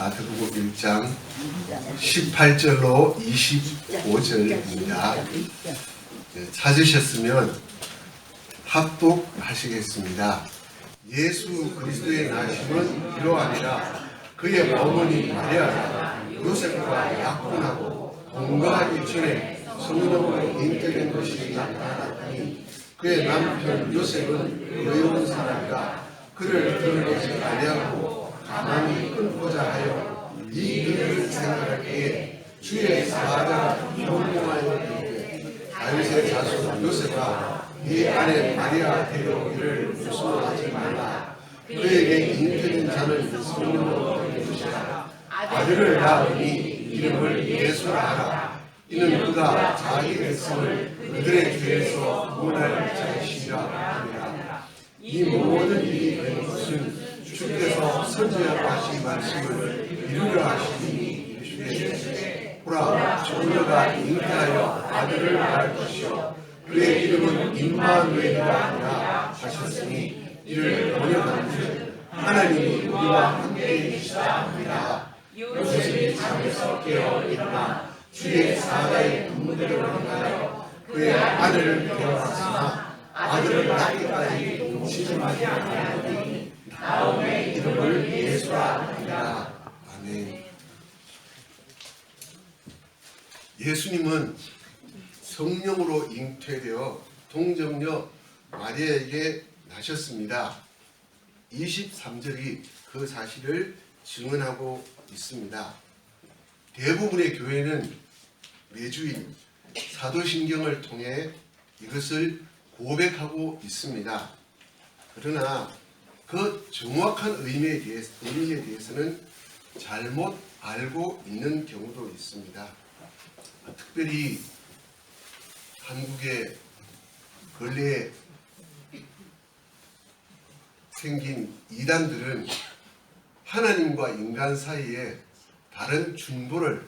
마태복음 1장 18절로 25절입니다. 찾으셨으면 합독하시겠습니다. 예수 그리스도의 나심은 이러하니라. 그의 어머니 마리아가 요셉과 약혼하고 동거하기 전에 성령으로 잉태된 것이 나타났더니 그의 남편 요셉은 의로운 사람이라 그를 드러내지 아니하고 가만히 끊고자 하여 이 일을 생각할 때에 주의 사자가 현명하여 이르되 다윗의 자손 요셉아 네 아내 마리아 데려오기를 무서워하지 말라. 그에게 잉태된 자는 성령으로 된 것이라. 아들을 낳으니 이름을 예수라 하라. 이는 그가 자기 백성을 그들의 죄에서 구원할 자이시라 하니라. 이 모든 일이 된 것은 주께서 선지자로 하신 말씀을 이루려 하시니 이르시되 보라 처녀가 잉태하여 아들을 낳을 것이요 그의 이름은 임마누엘이라 하니라 하셨으니 이를 번역하는즉 하나님이 우리와 함께 계시다 하니라. 요셉이 잠에서 깨어 일어나 주의 사자의 분무대로 행하여 그의 아들을 데려왔으나 아들을 낳기까지 동침하지 아니하니 다음에 이름을 예수라 하니라. 아멘. 예수님은 성령으로 잉태되어 동정녀 마리아에게 나셨습니다. 23절이 그 사실을 증언하고 있습니다. 대부분의 교회는 매주일 사도신경을 통해 이것을 고백하고 있습니다. 그러나 그 정확한 의미에 대해서는 잘못 알고 있는 경우도 있습니다. 특별히 한국의 근래에 생긴 이단들은 하나님과 인간 사이에 다른 중보를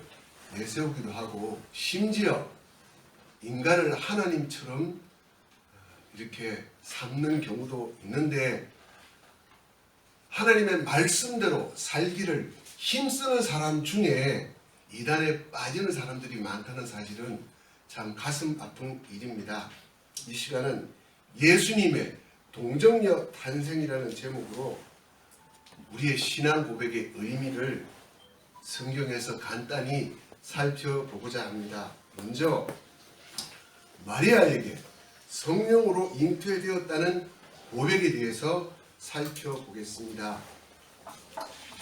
내세우기도 하고 심지어 인간을 하나님처럼 이렇게 삼는 경우도 있는데 하나님의 말씀대로 살기를 힘쓰는 사람 중에 이단에 빠지는 사람들이 많다는 사실은 참 가슴 아픈 일입니다. 이 시간은 예수님의 동정녀 탄생이라는 제목으로 우리의 신앙 고백의 의미를 성경에서 간단히 살펴보고자 합니다. 먼저 마리아에게 성령으로 잉태되었다는 고백에 대해서 살펴보겠습니다.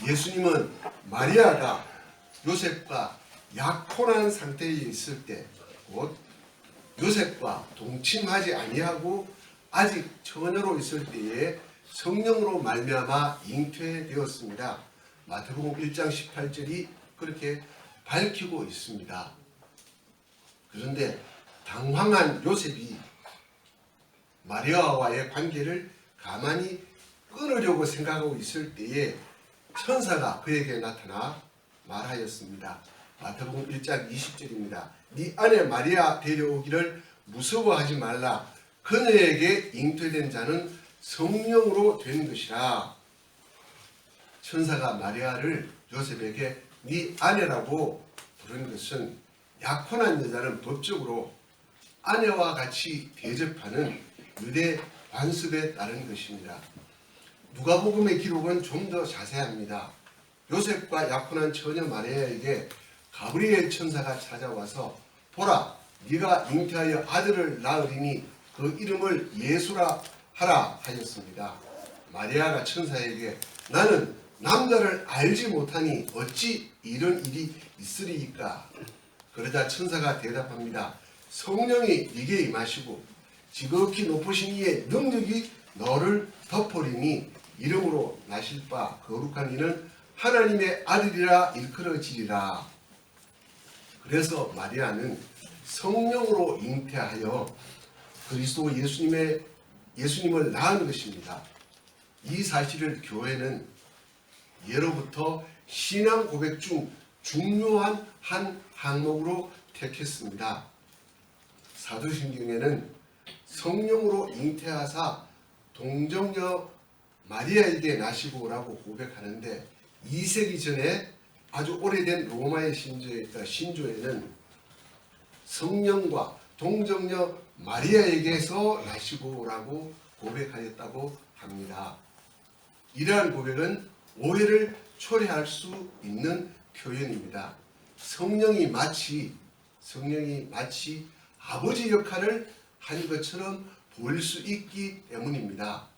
예수님은 마리아가 요셉과 약혼한 상태에 있을 때, 곧 요셉과 동침하지 아니하고 아직 처녀로 있을 때에 성령으로 말미암아 잉태되었습니다. 마태복음 1장 18절이 그렇게 밝히고 있습니다. 그런데 당황한 요셉이 마리아와의 관계를 가만히 끊으려고 생각하고 있을 때에 천사가 그에게 나타나 말하였습니다. 마태복음 1장 20절입니다. 네 아내 마리아 데려오기를 무서워하지 말라. 그녀에게 잉태된 자는 성령으로 된 것이라. 천사가 마리아를 요셉에게 네 아내라고 부른 것은 약혼한 여자는 법적으로 아내와 같이 대접하는 유대 관습에 따른 것입니다. 누가복음의 기록은 좀 더 자세합니다. 요셉과 약혼한 처녀 마리아에게 가브리엘 천사가 찾아와서 보라 네가 잉태하여 아들을 낳으리니 그 이름을 예수라 하라 하였습니다. 마리아가 천사에게 나는 남자를 알지 못하니 어찌 이런 일이 있으리이까. 그러자 천사가 대답합니다. 성령이 네게 임하시고 지극히 높으신 이의 능력이 너를 덮으리니 이름으로 나실 바 거룩한 이는 하나님의 아들이라 일컬어지리라. 그래서 마리아는 성령으로 잉태하여 그리스도 예수님을 낳은 것입니다. 이 사실을 교회는 예로부터 신앙 고백 중 중요한 한 항목으로 택했습니다. 사도신경에는 성령으로 잉태하사 동정녀 마리아에게 나시고라고 고백하는데 2세기 전에 아주 오래된 로마의 신조에는 성령과 동정녀 마리아에게서 나시고라고 고백하였다고 합니다. 이러한 고백은 오해를 초래할 수 있는 표현입니다. 성령이 마치 아버지 역할을 한 것처럼 보일 수 있기 때문입니다.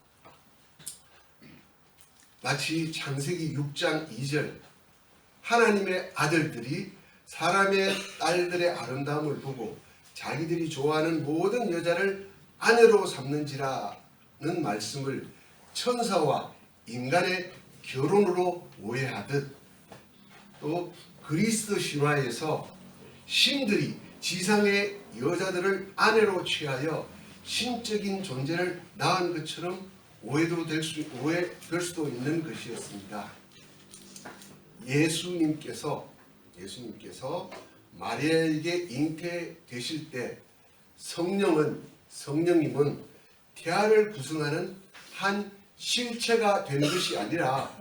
마치 창세기 6장 2절 하나님의 아들들이 사람의 딸들의 아름다움을 보고 자기들이 좋아하는 모든 여자를 아내로 삼는지라는 말씀을 천사와 인간의 결혼으로 오해하듯, 또 그리스 신화에서 신들이 지상의 여자들을 아내로 취하여 신적인 존재를 낳은 것처럼 오해될 수도 있는 것이었습니다. 예수님께서 마리아에게 잉태되실 때 성령님은 태아를 구성하는 한 실체가 된 것이 아니라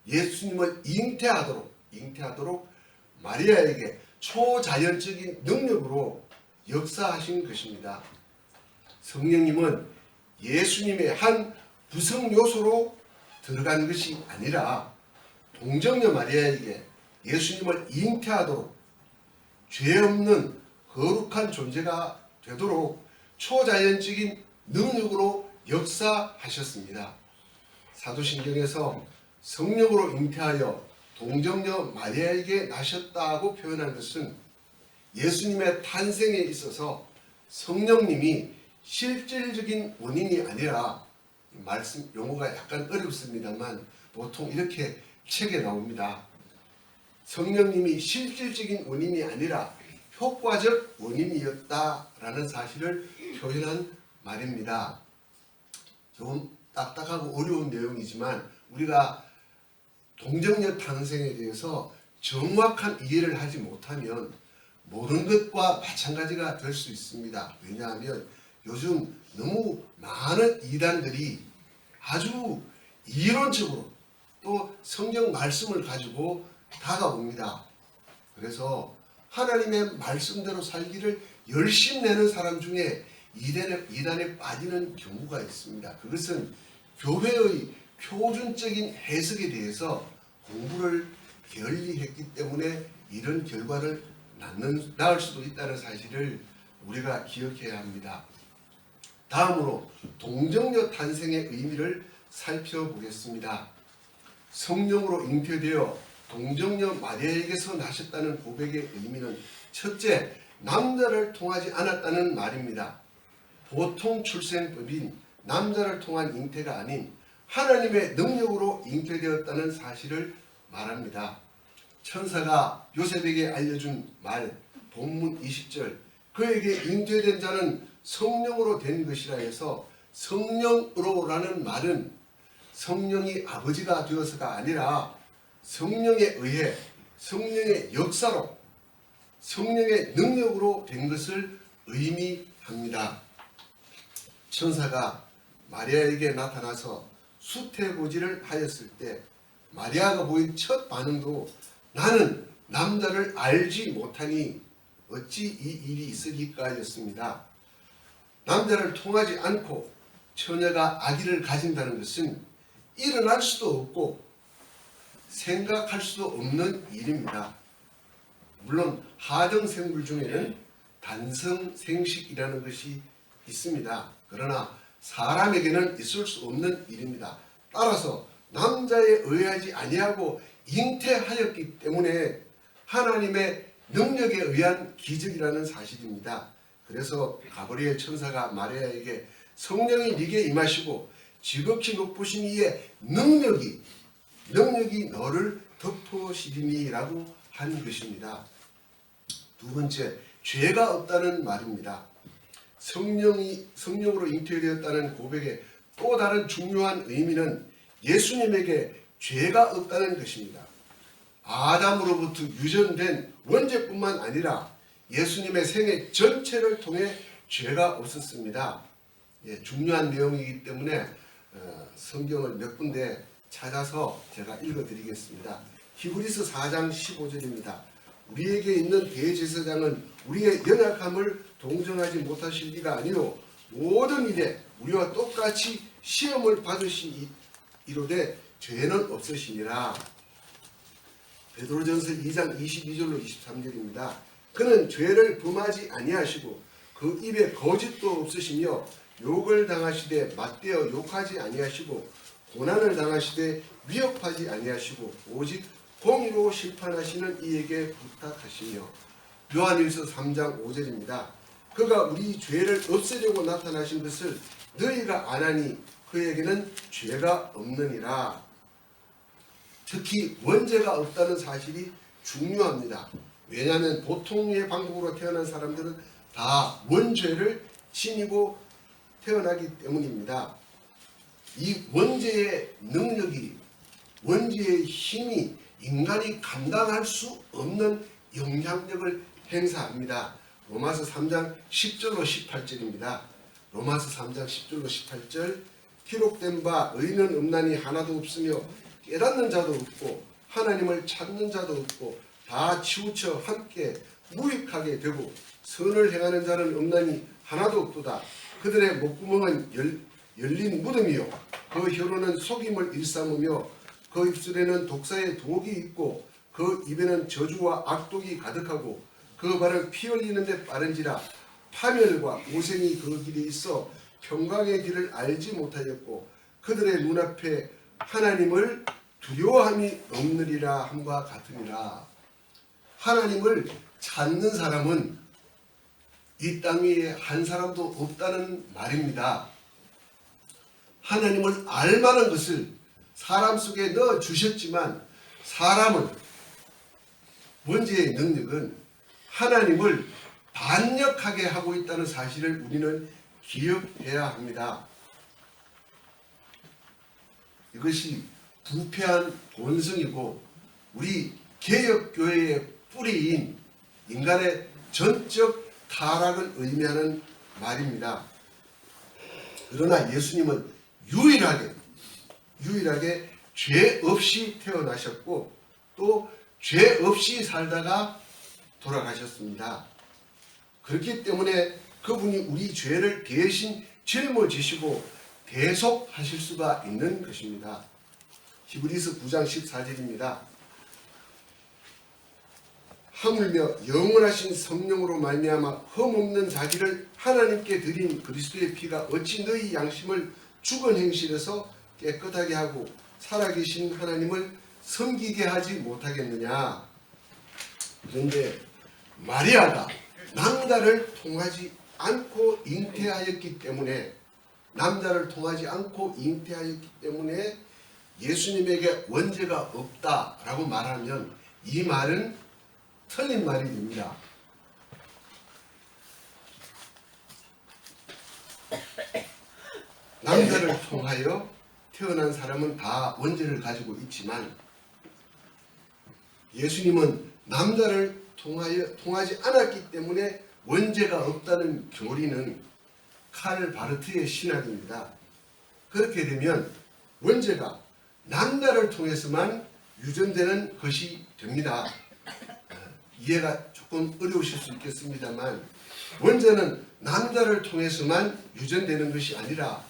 예수님을 잉태하도록 마리아에게 초자연적인 능력으로 역사하신 것입니다. 성령님은 예수님의 한 구성 요소로 들어간 것이 아니라 동정녀 마리아에게 예수님을 잉태하도록 죄 없는 거룩한 존재가 되도록 초자연적인 능력으로 역사하셨습니다. 사도신경에서 성령으로 잉태하여 동정녀 마리아에게 나셨다고 표현한 것은 예수님의 탄생에 있어서 성령님이 실질적인 원인이 아니라, 말씀 용어가 약간 어렵습니다만 보통 이렇게 책에 나옵니다. 성령님이 실질적인 원인이 아니라 효과적 원인이었다라는 사실을 표현한 말입니다. 조금 딱딱하고 어려운 내용이지만 우리가 동정녀 탄생에 대해서 정확한 이해를 하지 못하면 모르는 것과 마찬가지가 될 수 있습니다. 왜냐하면 요즘 너무 많은 이단들이 아주 이론적으로 또 성경 말씀을 가지고 다가옵니다. 그래서 하나님의 말씀대로 살기를 열심내는 사람 중에 이단에 빠지는 경우가 있습니다. 그것은 교회의 표준적인 해석에 대해서 공부를 게을리했기 때문에 이런 결과를 낳을 수도 있다는 사실을 우리가 기억해야 합니다. 다음으로 동정녀 탄생의 의미를 살펴보겠습니다. 성령으로 잉태되어 동정녀 마리아에게서 나셨다는 고백의 의미는 첫째, 남자를 통하지 않았다는 말입니다. 보통 출생법인 남자를 통한 잉태가 아닌 하나님의 능력으로 잉태되었다는 사실을 말합니다. 천사가 요셉에게 알려준 말, 본문 20절, 그에게 잉태된 자는 성령으로 된 것이라 해서 성령으로라는 말은 성령이 아버지가 되어서가 아니라 성령에 의해 성령의 역사로 성령의 능력으로 된 것을 의미합니다. 천사가 마리아에게 나타나서 수태고지를 하였을 때 마리아가 보인 첫 반응도 나는 남자를 알지 못하니 어찌 이 일이 있으리까 였습니다. 남자를 통하지 않고 처녀가 아기를 가진다는 것은 일어날 수도 없고 생각할 수도 없는 일입니다. 물론 하등생물 중에는 단성생식이라는 것이 있습니다. 그러나 사람에게는 있을 수 없는 일입니다. 따라서 남자에 의하지 아니하고 잉태하였기 때문에 하나님의 능력에 의한 기적이라는 사실입니다. 그래서 가브리엘 천사가 마리아에게 성령이 네게 임하시고 지극히 높으신 이의 능력이 너를 덮으시리니 라고 한 것입니다. 두 번째, 죄가 없다는 말입니다. 성령으로 잉태되었다는 고백의 또 다른 중요한 의미는 예수님에게 죄가 없다는 것입니다. 아담으로부터 유전된 원죄뿐만 아니라 예수님의 생애 전체를 통해 죄가 없었습니다. 중요한 내용이기 때문에 성경을 몇 군데 찾아서 제가 읽어드리겠습니다. 히브리서 4장 15절입니다. 우리에게 있는 대제사장은 우리의 연약함을 동정하지 못하실 리가 아니요 모든 일에 우리와 똑같이 시험을 받으신 이로되 죄는 없으시니라. 베드로전서 2장 22절로 23절입니다. 그는 죄를 범하지 아니하시고 그 입에 거짓도 없으시며 욕을 당하시되 맞대어 욕하지 아니하시고 고난을 당하시되 위협하지 아니하시고 오직 공의로 심판하시는 이에게 부탁하시며. 요한일서 3장 5절입니다. 그가 우리 죄를 없애려고 나타나신 것을 너희가 아나니 그에게는 죄가 없느니라. 특히 원죄가 없다는 사실이 중요합니다. 왜냐하면 보통의 방법으로 태어난 사람들은 다 원죄를 지니고 태어나기 때문입니다. 이 원죄의 능력이, 원죄의 힘이 인간이 감당할 수 없는 영향력을 행사합니다. 로마서 3장 10절로 18절입니다. 로마서 3장 10절로 18절. 기록된 바 의인은 없나니 하나도 없으며 깨닫는 자도 없고 하나님을 찾는 자도 없고 다 치우쳐 함께 무익하게 되고 선을 행하는 자는 없나니 하나도 없도다. 그들의 목구멍은 열린 무덤이요 그 혀로는 속임을 일삼으며 그 입술에는 독사의 독이 있고 그 입에는 저주와 악독이 가득하고 그 발은 피 흘리는 데 빠른지라. 파멸과 고생이 그 길에 있어 평강의 길을 알지 못하였고 그들의 눈앞에 하나님을 두려워함이 없느리라 함과 같으니라. 하나님을 찾는 사람은 이 땅 위에 한 사람도 없다는 말입니다. 하나님을 알만한 것을 사람 속에 넣어 주셨지만 사람은, 원죄의 능력은 하나님을 반역하게 하고 있다는 사실을 우리는 기억해야 합니다. 이것이 부패한 본성이고 우리 개혁교회의 뿌리인 인간의 전적 타락을 의미하는 말입니다. 그러나 예수님은 유일하게 죄 없이 태어나셨고 또 죄 없이 살다가 돌아가셨습니다. 그렇기 때문에 그분이 우리 죄를 대신 짊어지시고 대속하실 수가 있는 것입니다. 히브리서 9장 14절입니다. 하물며 영원하신 성령으로 말미암아 흠없는 자기를 하나님께 드린 그리스도의 피가 어찌 너희 양심을 죽은 행실에서 깨끗하게 하고 살아계신 하나님을 섬기게 하지 못하겠느냐. 그런데 마리아가 남자를 통하지 않고 잉태하였기 때문에 예수님에게 원죄가 없다라고 말하면 이 말은 틀린 말이 됩니다. 남자를 통하여 태어난 사람은 다 원죄를 가지고 있지만 예수님은 남자를 통하지 않았기 때문에 원죄가 없다는 교리는 칼 바르트의 신학입니다. 그렇게 되면 원죄가 남자를 통해서만 유전되는 것이 됩니다. 이해가 조금 어려우실 수 있겠습니다만 원죄는 남자를 통해서만 유전되는 것이 아니라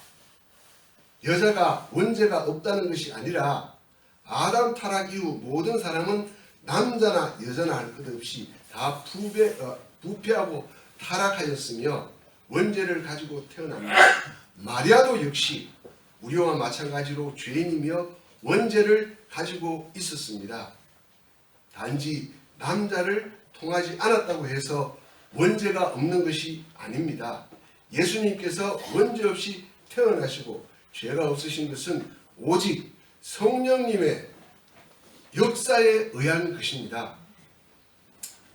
여자가 원죄가 없다는 것이 아니라 아담 타락 이후 모든 사람은 남자나 여자나 할 것 없이 다 부패하고 타락하였으며 원죄를 가지고 태어납니다. 마리아도 역시 우리와 마찬가지로 죄인이며 원죄를 가지고 있었습니다. 단지 남자를 통하지 않았다고 해서 원죄가 없는 것이 아닙니다. 예수님께서 원죄 없이 태어나시고 죄가 없으신 것은 오직 성령님의 역사에 의한 것입니다.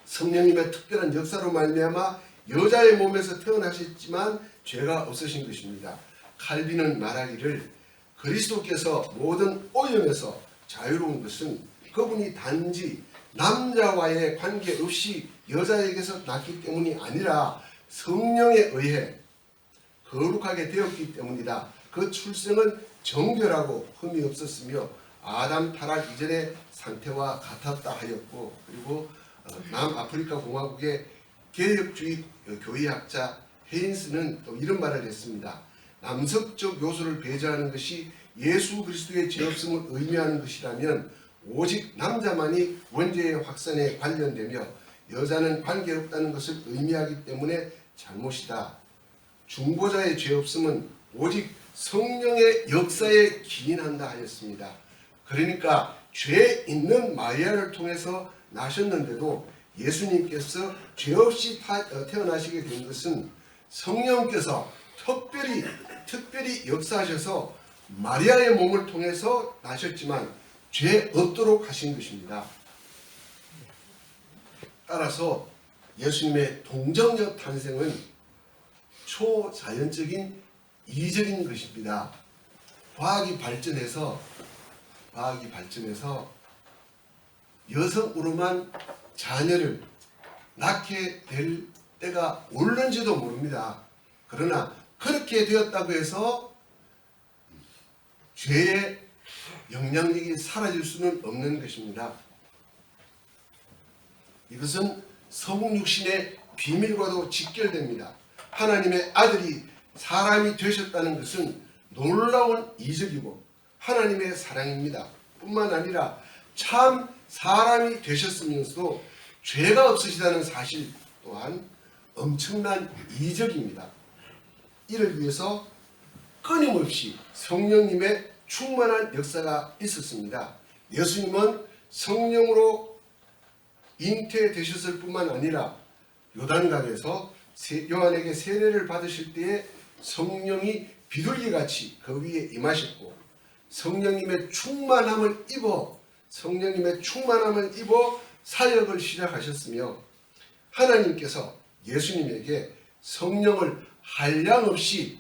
성령님의 특별한 역사로 말미암아 여자의 몸에서 태어나셨지만 죄가 없으신 것입니다. 칼빈은 말하기를 그리스도께서 모든 오염에서 자유로운 것은 그분이 단지 남자와의 관계없이 여자에게서 낳기 때문이 아니라 성령에 의해 거룩하게 되었기 때문이다. 그 출생은 정결하고 흠이 없었으며 아담 타락 이전의 상태와 같았다 하였고, 그리고 남아프리카 공화국의 개혁주의 교회학자 헤인스는 또 이런 말을 했습니다. 남성적 요소를 배제하는 것이 예수 그리스도의 죄 없음을 의미하는 것이라면 오직 남자만이 원죄의 확산에 관련되며 여자는 관계없다는 것을 의미하기 때문에 잘못이다. 중보자의 죄 없음은 오직 성령의 역사에 기인한다 하였습니다. 그러니까 죄 있는 마리아를 통해서 나셨는데도 예수님께서 죄 없이 태어나시게 된 것은 성령께서 특별히 역사하셔서 마리아의 몸을 통해서 나셨지만 죄 없도록 하신 것입니다. 따라서 예수님의 동정녀 탄생은 초자연적인 이적인 것입니다. 과학이 발전해서 여성으로만 자녀를 낳게 될 때가 올는지도 모릅니다. 그러나 그렇게 되었다고 해서 죄의 영향력이 사라질 수는 없는 것입니다. 이것은 성육신의 비밀과도 직결됩니다. 하나님의 아들이 사람이 되셨다는 것은 놀라운 이적이고 하나님의 사랑입니다. 뿐만 아니라 참 사람이 되셨으면서도 죄가 없으시다는 사실 또한 엄청난 이적입니다. 이를 위해서 끊임없이 성령님의 충만한 역사가 있었습니다. 예수님은 성령으로 잉태되셨을 뿐만 아니라 요단강에서 요한에게 세례를 받으실 때에 성령이 비둘기같이 그 위에 임하셨고 성령님의 충만함을 입어 사역을 시작하셨으며 하나님께서 예수님에게 성령을 한량없이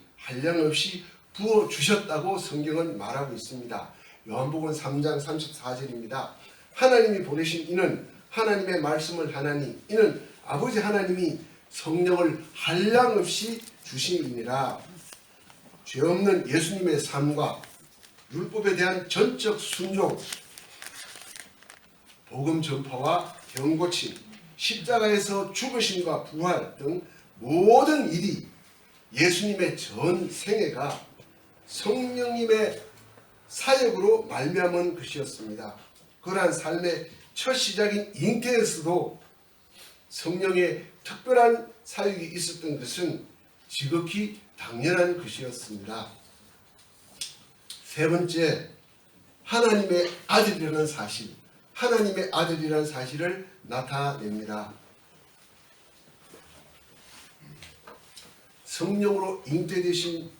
부어주셨다고 성경은 말하고 있습니다. 요한복음 3장 34절입니다. 하나님이 보내신 이는 하나님의 말씀을 하나니 이는 아버지 하나님이 성령을 한량없이 주심이니라. 죄 없는 예수님의 삶과 율법에 대한 전적 순종, 복음 전파와 병고침, 십자가에서 죽으심과 부활 등 모든 일이 예수님의 전 생애가 성령님의 사역으로 말미암은 것이었습니다. 그러한 삶의 첫 시작인 잉태에서도 성령의 특별한 사역이 있었던 것은 지극히 당연한 것이었습니다. 세 번째, 하나님의 아들이라는 사실을 나타냅니다. 성령으로 잉태되신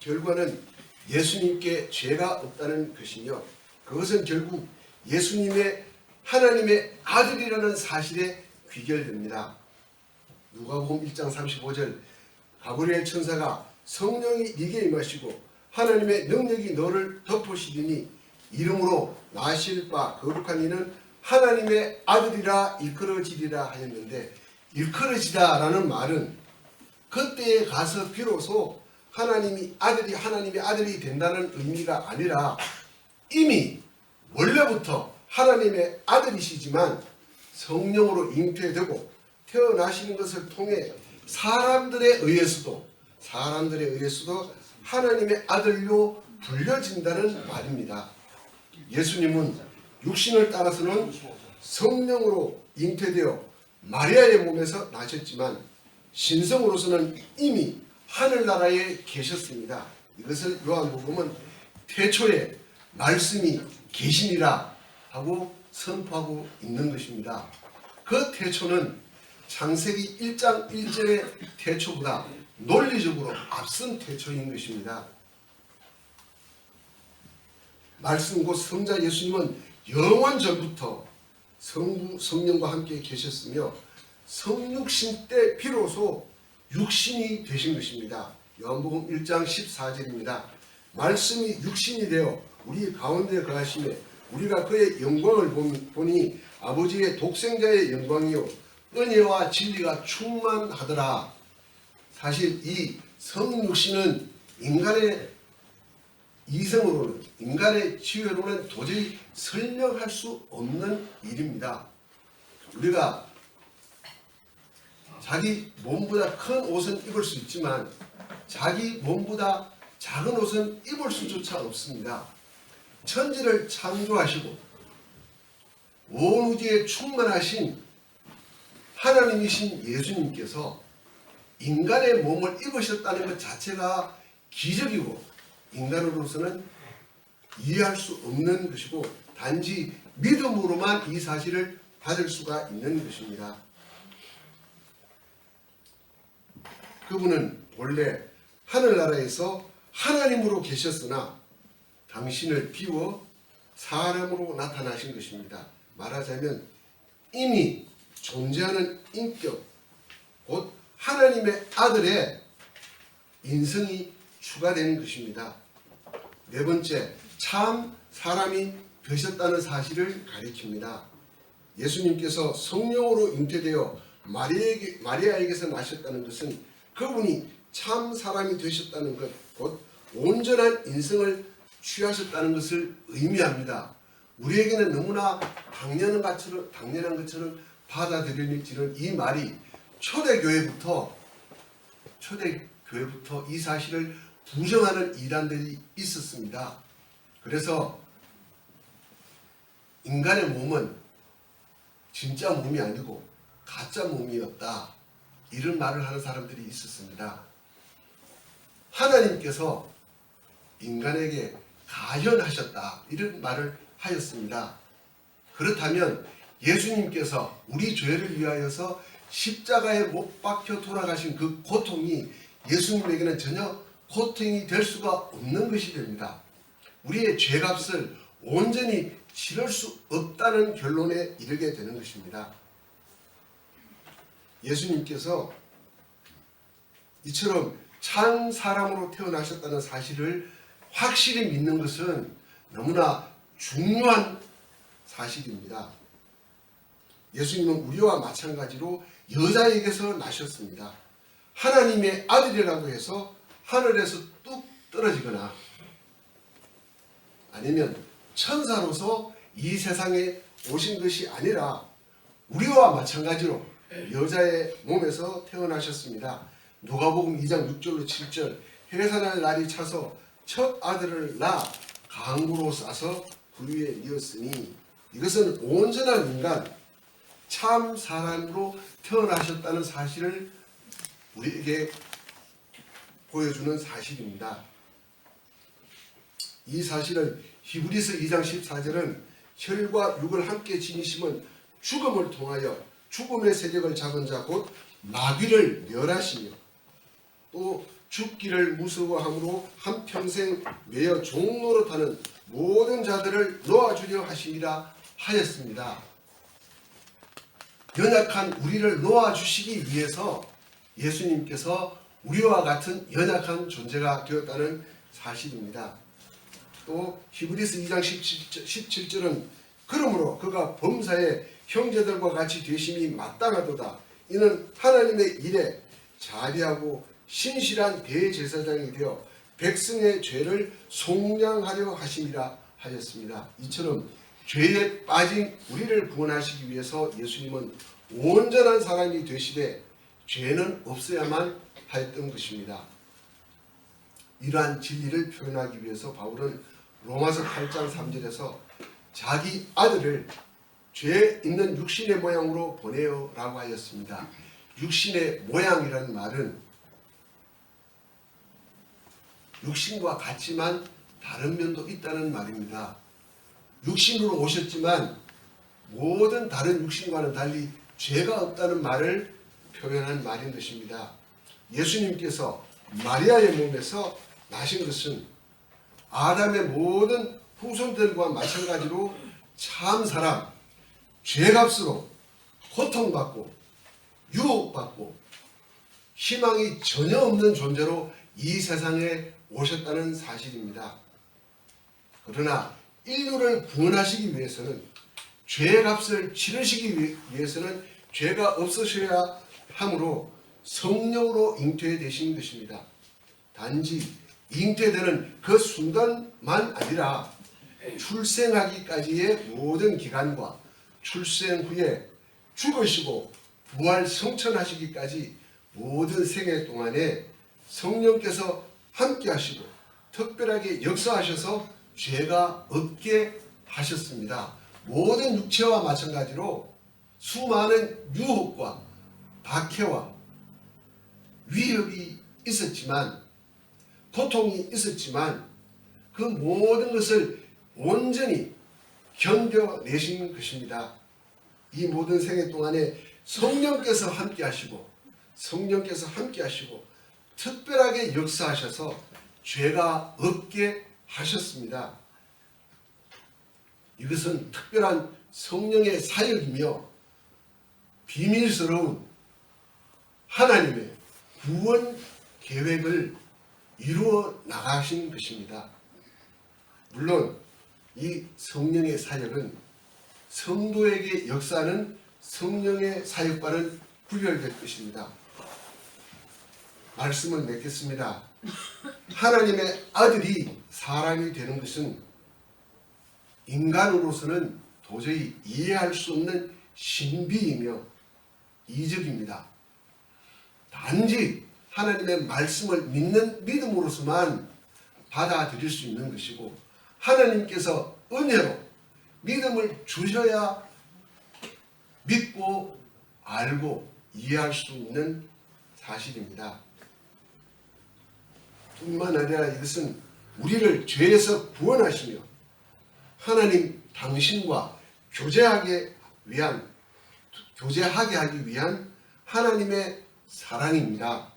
결과는 예수님께 죄가 없다는 것이며 그것은 결국 예수님의 하나님의 아들이라는 사실에 귀결됩니다. 누가복음 1장 35절 가브리엘 천사가 성령이 네게 임하시고 하나님의 능력이 너를 덮으시리니 이름으로 나실 바 거룩한 이는 하나님의 아들이라 일컬어지리라 하였는데, 일컬어지다라는 말은 그때에 가서 비로소 하나님의 아들이 된다는 의미가 아니라 이미 원래부터 하나님의 아들이시지만 성령으로 잉태되고 태어나시는 것을 통해 사람들에 의해서도 하나님의 아들로 불려진다는 말입니다. 예수님은 육신을 따라서는 성령으로 잉태되어 마리아의 몸에서 나셨지만 신성으로서는 이미 하늘나라에 계셨습니다. 이것을 요한복음은 태초에 말씀이 계시니라 하고 선포하고 있는 것입니다. 그 태초는 창세기 1장 1절의 태초보다 논리적으로 앞선 태초인 것입니다. 말씀 곧 성자 예수님은 영원 전부터 성부 성령과 함께 계셨으며 성육신 때 비로소 육신이 되신 것입니다. 요한복음 1장 14절입니다. 말씀이 육신이 되어 우리 가운데 거하시며 우리가 그의 영광을 보니 아버지의 독생자의 영광이요 은혜와 진리가 충만하더라. 사실 이 성육신은 인간의 이성으로는, 인간의 지혜로는 도저히 설명할 수 없는 일입니다. 우리가 자기 몸보다 큰 옷은 입을 수 있지만 자기 몸보다 작은 옷은 입을 수조차 없습니다. 천지를 창조하시고 온 우주에 충만하신 하나님이신 예수님께서 인간의 몸을 입으셨다는 것 자체가 기적이고 인간으로서는 이해할 수 없는 것이고 단지 믿음으로만 이 사실을 받을 수가 있는 것입니다. 그분은 본래 하늘나라에서 하나님으로 계셨으나 당신을 비워 사람으로 나타나신 것입니다. 말하자면 이미 존재하는 인격, 곧 하나님의 아들의 인성이 추가되는 것입니다. 네 번째, 참 사람이 되셨다는 사실을 가리킵니다. 예수님께서 성령으로 잉태되어 마리아에게서 나셨다는 것은 그분이 참 사람이 되셨다는 것, 곧 온전한 인성을 취하셨다는 것을 의미합니다. 우리에게는 너무나 당연한 것처럼 받아들여지는 이 말이 초대교회부터 이 사실을 부정하는 이단들이 있었습니다. 그래서 인간의 몸은 진짜 몸이 아니고 가짜 몸이었다, 이런 말을 하는 사람들이 있었습니다. 하나님께서 인간에게 가현하셨다, 이런 말을 하였습니다. 그렇다면 예수님께서 우리 죄를 위하여서 십자가에 못 박혀 돌아가신 그 고통이 예수님에게는 전혀 고통이 될 수가 없는 것이 됩니다. 우리의 죄값을 온전히 치를 수 없다는 결론에 이르게 되는 것입니다. 예수님께서 이처럼 참 사람으로 태어나셨다는 사실을 확실히 믿는 것은 너무나 중요한 사실입니다. 예수님은 우리와 마찬가지로 여자에게서 나셨습니다. 하나님의 아들이라고 해서 하늘에서 뚝 떨어지거나 아니면 천사로서 이 세상에 오신 것이 아니라 우리와 마찬가지로 여자의 몸에서 태어나셨습니다. 누가복음 2장 6절로 7절, 해산할 날이 차서 첫 아들을 낳아 강구로 싸서 그 위에 이었으니, 이것은 온전한 인간, 참 사람으로 태어나셨다는 사실을 우리에게 보여주는 사실입니다. 이 사실은 히브리서 2장 14절은 혈과 육을 함께 지니심은 죽음을 통하여 죽음의 세력을 잡은 자 곧 마귀를 멸하시며 또 죽기를 무서워함으로 한평생 매여 종노릇하는 모든 자들을 놓아주려 하심이라 하였습니다. 연약한 우리를 놓아주시기 위해서 예수님께서 우리와 같은 연약한 존재가 되었다는 사실입니다. 또 히브리서 2장 17절은 그러므로 그가 범사에 형제들과 같이 되심이 마땅하도다. 이는 하나님의 일에 자비하고 신실한 대제사장이 되어 백성의 죄를 속량하려 하심이라 하였습니다. 이처럼 죄에 빠진 우리를 구원하시기 위해서 예수님은 온전한 사람이 되시되 죄는 없어야만 하였던 것입니다. 이러한 진리를 표현하기 위해서 바울은 로마서 8장 3절에서 자기 아들을 죄 있는 육신의 모양으로 보내요 라고 하였습니다. 육신의 모양이라는 말은 육신과 같지만 다른 면도 있다는 말입니다. 육신으로 오셨지만 모든 다른 육신과는 달리 죄가 없다는 말을 표현한 말인 것입니다. 예수님께서 마리아의 몸에서 나신 것은 아담의 모든 후손들과 마찬가지로 참 사람, 죄값으로 고통받고 유혹받고 희망이 전혀 없는 존재로 이 세상에 오셨다는 사실입니다. 그러나 인류를 구원하시기 위해서는 죄값을 치르시기 위해서는 죄가 없으셔야 하므로 성령으로 잉태되신 것입니다. 단지 잉태되는 그 순간만 아니라 출생하기까지의 모든 기간과 출생 후에 죽으시고 부활 성천하시기까지 모든 생애 동안에 성령께서 함께 하시고 특별하게 역사하셔서 죄가 없게 하셨습니다. 모든 육체와 마찬가지로 수많은 유혹과 박해와 위협이 있었지만, 고통이 있었지만 그 모든 것을 온전히 견뎌내신 것입니다. 이 모든 생애 동안에 성령께서 함께 하시고 특별하게 역사하셔서 죄가 없게 하셨습니다. 이것은 특별한 성령의 사역이며 비밀스러운 하나님의 구원 계획을 이루어 나가신 것입니다. 물론 이 성령의 사역은 성도에게 역사하는 성령의 사역과는 구별될 것입니다. 말씀을 맺겠습니다. 하나님의 아들이 사람이 되는 것은 인간으로서는 도저히 이해할 수 없는 신비이며 이적입니다. 단지 하나님의 말씀을 믿는 믿음으로서만 받아들일 수 있는 것이고, 하나님께서 은혜로 믿음을 주셔야 믿고 알고 이해할 수 있는 사실입니다. 뿐만 아니라 이것은 우리를 죄에서 구원하시며 하나님 당신과 교제하게 하기 위한 하나님의 사랑입니다.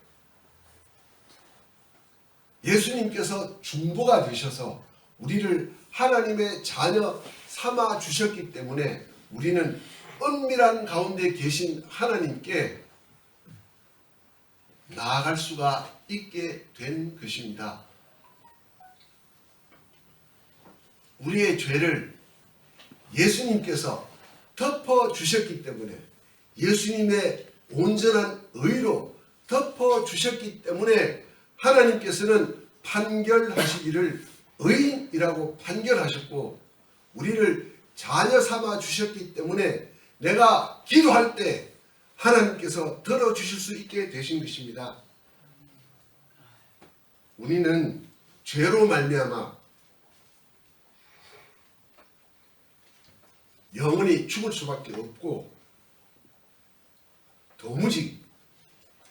예수님께서 중보가 되셔서 우리를 하나님의 자녀 삼아 주셨기 때문에 우리는 은밀한 가운데 계신 하나님께 나아갈 수가 있게 된 것입니다. 우리의 죄를 예수님께서 덮어주셨기 때문에, 예수님의 온전한 의로 덮어주셨기 때문에 하나님께서는 판결하시기를 의인이라고 판결하셨고, 우리를 자녀 삼아 주셨기 때문에 내가 기도할 때 하나님께서 들어주실 수 있게 되신 것입니다. 우리는 죄로 말미암아 영원히 죽을 수밖에 없고, 도무지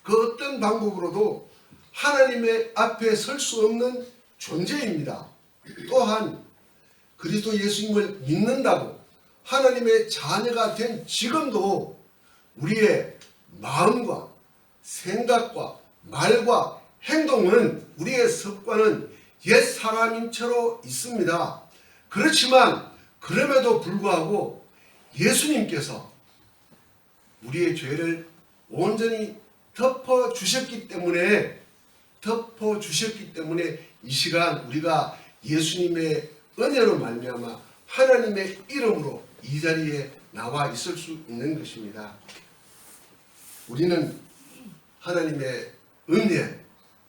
그 어떤 방법으로도 하나님의 앞에 설 수 없는 존재입니다. 또한 그리스도 예수님을 믿는다고 하나님의 자녀가 된 지금도 우리의 마음과 생각과 말과 행동은, 우리의 습관은 옛 사람인 채로 있습니다. 그렇지만 그럼에도 불구하고 예수님께서 우리의 죄를 온전히 덮어주셨기 때문에 이 시간 우리가 예수님의 은혜로 말미암아 하나님의 이름으로 이 자리에 나와 있을 수 있는 것입니다. 우리는 하나님의 은혜,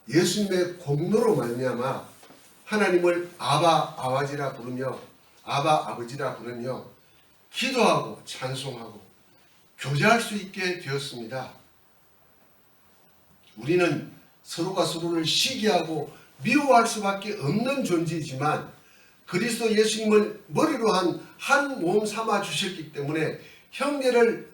예수님의 공로로 말미암아 하나님을 아바 아버지라 부르며 기도하고 찬송하고 교제할 수 있게 되었습니다. 우리는 서로가 서로를 시기하고 미워할 수밖에 없는 존재이지만 그리스도 예수님을 머리로 한 몸 삼아 주셨기 때문에 형제를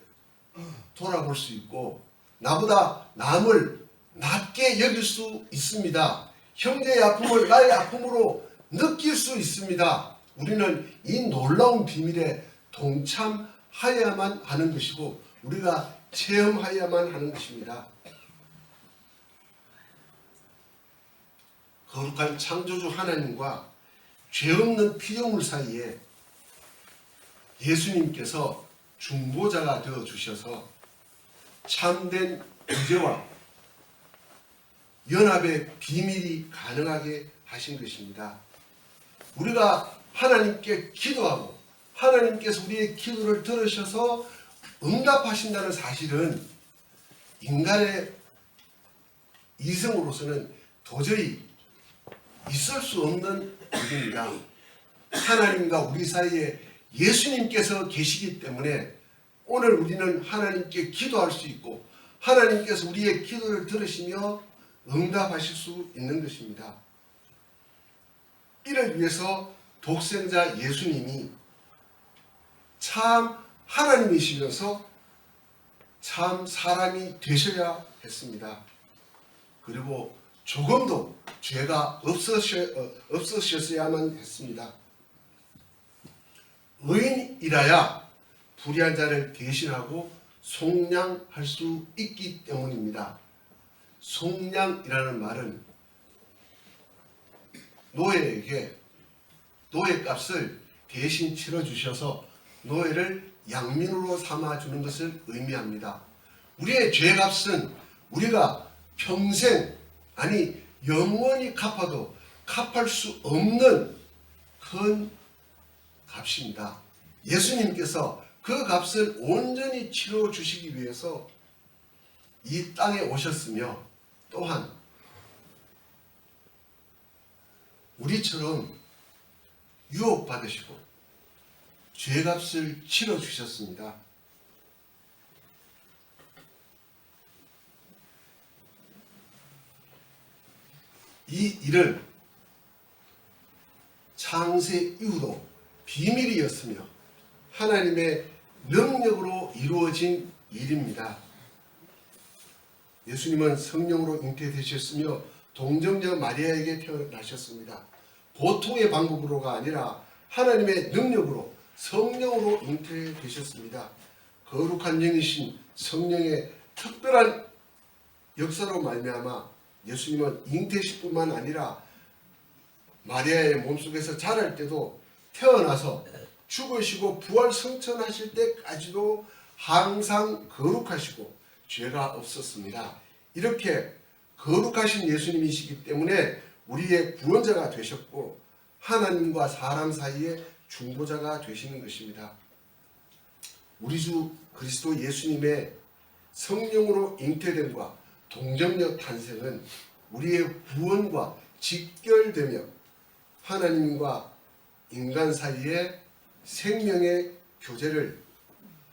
돌아볼 수 있고 나보다 남을 낮게 여길 수 있습니다. 형제의 아픔을 나의 아픔으로 느낄 수 있습니다. 우리는 이 놀라운 비밀에 동참하여야만 하는 것이고 우리가 체험하여야만 하는 것입니다. 거룩한 창조주 하나님과 죄 없는 피조물 사이에 예수님께서 중보자가 되어 주셔서 참된 구제와 연합의 비밀이 가능하게 하신 것입니다. 우리가 하나님께 기도하고 하나님께서 우리의 기도를 들으셔서 응답하신다는 사실은 인간의 이성으로서는 도저히 있을 수 없는 일입니다. 하나님과 우리 사이에 예수님께서 계시기 때문에 오늘 우리는 하나님께 기도할 수 있고 하나님께서 우리의 기도를 들으시며 응답하실 수 있는 것입니다. 이를 위해서 독생자 예수님이 참 하나님이시면서 참 사람이 되셔야 했습니다. 그리고 조금도 죄가 없으셨어야만 했습니다. 의인이라야 불의한 자를 대신하고 속량할 수 있기 때문입니다. 속량이라는 말은 노예에게 노예값을 대신 치러주셔서 노예를 양민으로 삼아주는 것을 의미합니다. 우리의 죄값은 우리가 평생 아니 영원히 갚아도 갚을 수 없는 큰 값입니다. 예수님께서 그 값을 온전히 치러주시기 위해서 이 땅에 오셨으며 또한 우리처럼 유혹받으시고 죄값을 치러주셨습니다. 이 일은 창세 이후로 비밀이었으며 하나님의 능력으로 이루어진 일입니다. 예수님은 성령으로 잉태되셨으며 동정녀 마리아에게 태어나셨습니다. 보통의 방법으로가 아니라 하나님의 능력으로 성령으로 잉태되셨습니다. 거룩한 영이신 성령의 특별한 역사로 말미암아 예수님은 잉태시뿐만 아니라 마리아의 몸속에서 자랄 때도 태어나서 죽으시고 부활 승천하실 때까지도 항상 거룩하시고 죄가 없었습니다. 이렇게 거룩하신 예수님이시기 때문에 우리의 구원자가 되셨고 하나님과 사람 사이의 중보자가 되시는 것입니다. 우리 주 그리스도 예수님의 성령으로 잉태됨과 동정녀 탄생은 우리의 구원과 직결되며 하나님과 인간 사이의 생명의 교제를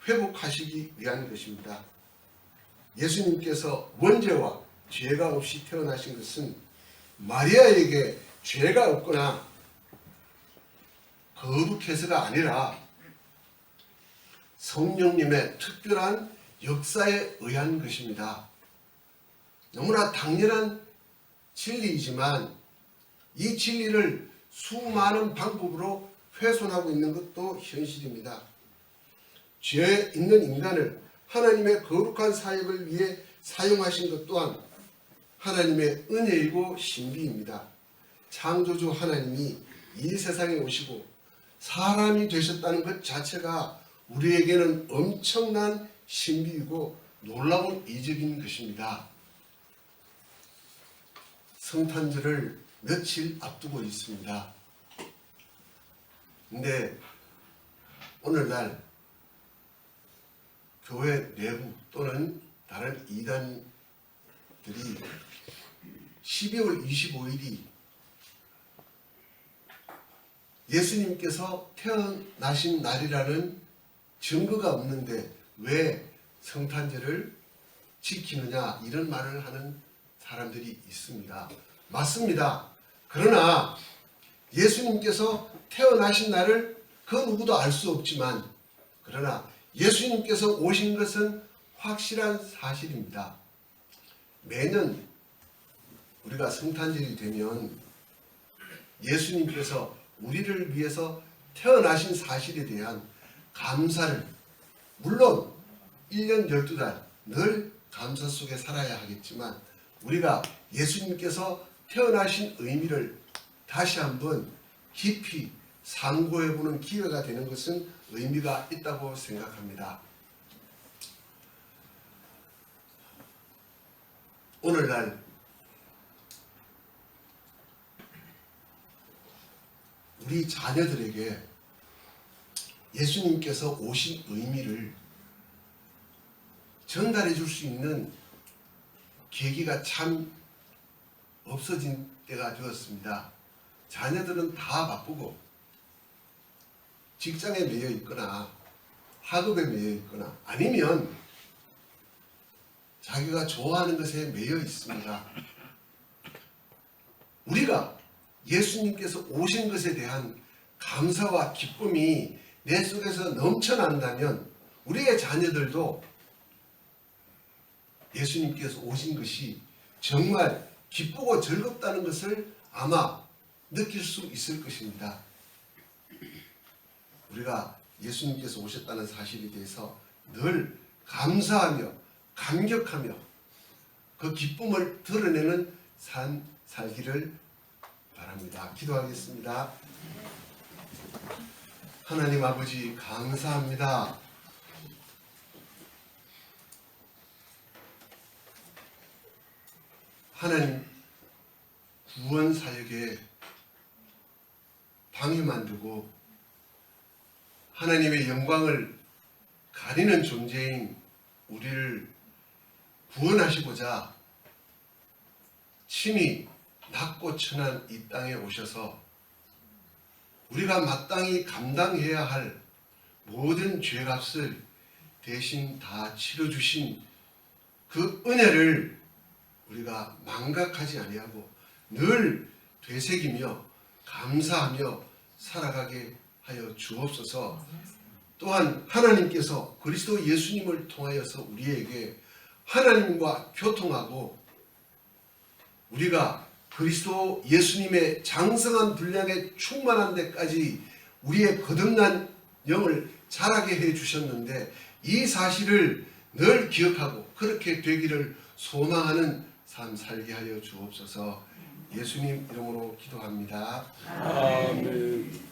회복하시기 위한 것입니다. 예수님께서 원죄와 죄가 없이 태어나신 것은 마리아에게 죄가 없거나 거룩해서가 아니라 성령님의 특별한 역사에 의한 것입니다. 너무나 당연한 진리이지만 이 진리를 수많은 방법으로 훼손하고 있는 것도 현실입니다. 죄 있는 인간을 하나님의 거룩한 사역을 위해 사용하신 것 또한 하나님의 은혜이고 신비입니다. 창조주 하나님이 이 세상에 오시고 사람이 되셨다는 것 자체가 우리에게는 엄청난 신비이고 놀라운 이적인 것입니다. 성탄절을 며칠 앞두고 있습니다. 근데 오늘날 교회 내부 또는 다른 이단들이 12월 25일이 예수님께서 태어나신 날이라는 증거가 없는데 왜 성탄절을 지키느냐 이런 말을 하는 사람들이 있습니다. 맞습니다. 그러나 예수님께서 태어나신 날을 그 누구도 알 수 없지만 그러나 예수님께서 오신 것은 확실한 사실입니다. 매년 우리가 성탄절이 되면 예수님께서 우리를 위해서 태어나신 사실에 대한 감사를 물론 1년 12달 늘 감사 속에 살아야 하겠지만 우리가 예수님께서 태어나신 의미를 다시 한번 깊이 상고해보는 기회가 되는 것은 의미가 있다고 생각합니다. 오늘날 우리 자녀들에게 예수님께서 오신 의미를 전달해 줄 수 있는 계기가 참 없어진 때가 되었습니다. 자녀들은 다 바쁘고 직장에 매여 있거나 학업에 매여 있거나 아니면 자기가 좋아하는 것에 매여 있습니다. 우리가 예수님께서 오신 것에 대한 감사와 기쁨이 내 속에서 넘쳐난다면 우리의 자녀들도 예수님께서 오신 것이 정말 기쁘고 즐겁다는 것을 아마 느낄 수 있을 것입니다. 우리가 예수님께서 오셨다는 사실에 대해서 늘 감사하며 감격하며 그 기쁨을 드러내는 삶 살기를 바랍니다. 기도하겠습니다. 하나님 아버지 감사합니다. 하나님 구원 사역에 방해만 두고 하나님의 영광을 가리는 존재인 우리를 구원하시고자 친히 낮고 천한 이 땅에 오셔서 우리가 마땅히 감당해야 할 모든 죄값을 대신 다 치러주신 그 은혜를 우리가 망각하지 아니하고 늘 되새기며 감사하며 살아가게 하여 주옵소서. 또한 하나님께서 그리스도 예수님을 통하여서 우리에게 하나님과 교통하고 우리가 그리스도 예수님의 장성한 분량에 충만한 데까지 우리의 거듭난 영을 자라게 해 주셨는데 이 사실을 늘 기억하고 그렇게 되기를 소망하는 삶 살게 하여 주옵소서. 예수님 이름으로 기도합니다. 아멘.